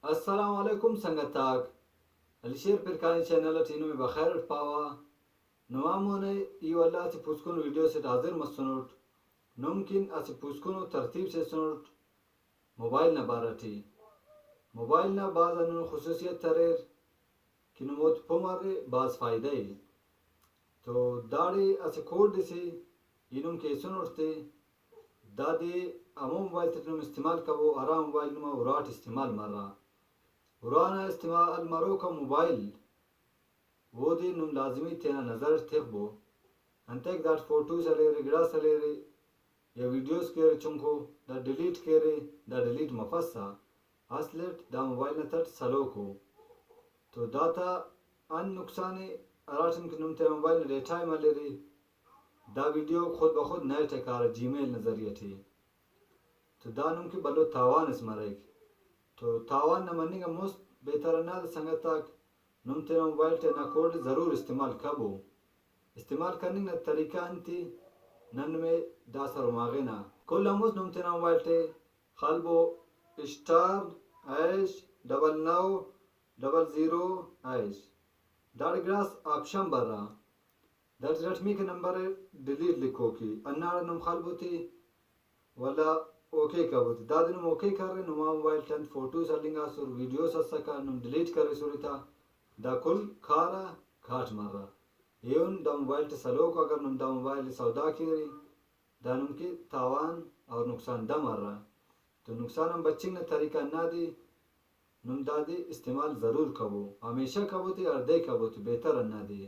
अस्सलामुअलैकुम संगताक अलीशेर पिरकानी चैनल टीनो में बखैर पावा नवामोने ई वल्ला से पुस्कुन वीडियो से हाजिर मसनुट मुमकिन असे पुस्कुन तरतीब से सुनुट मोबाइल न बारटी मोबाइल न बाज अनु खुसूसियत तरेर कि नमोत पुमारे बाज फायदे तो दाड़ी असे कोड से इनुम के सुनुटते दादी अमो मोबाइल तकनुम इस्तेमाल कबो आरा मोबाइल नुमा उराट इस्तेमाल मरा पुराना इस्तेमाल मरो का मोबाइल वो दी नुम लाजमी तेना नज़र थिकबो अंतक दाट फोटो सलेरे गिड़ा सलेरे या वीडियोस केरे चुंको दा डिलीट केरे दा डिलीट मफसा असलेट दा मोबाइल न तट सलोको तो दाता अन नुकसाने अराटन के नुम तेरा मोबाइल न रेठाई मलेरे दा वीडियो खुद ब खुद नए टकार जीमेल नजरिए थी तो दा नुम के बलो तावान इस मरेक तो तावान न मनी का मुस्त बेहतर ना संगतक नुम तेरा मोबाइल ते ना कोड ज़रूर इस्तेमाल कबो इस्तेमाल करने का तरीका अंती नन में दासर मागे ना कुल अमुस नुम तेरा मोबाइल ते खालबो स्टार ऐश 9900 ऐश दाड़ ग्रास ऑप्शन बरा दर्ज रटमी के नंबर डिलीट लिखो की अन्ना नुम खालबो थी वला ओके कबूत दादन ओके कर रहे नुमा मोबाइल टेंथ फोटो सलिंगा सुर वीडियो सस्का नुम डिलीट करे सुरिता दा कुल खारा घाट मारा येउन दा मोबाइल ते सलो को अगर नुम दा मोबाइल सौदा की दा नुम की तावान और नुकसान दा मारा तो नुकसान हम बच्चे ने तरीका ना दी नुम दादी इस्तेमाल ज़रूर कबो हमेशा कबूती और दे कबूती बेहतर अन्ना दी।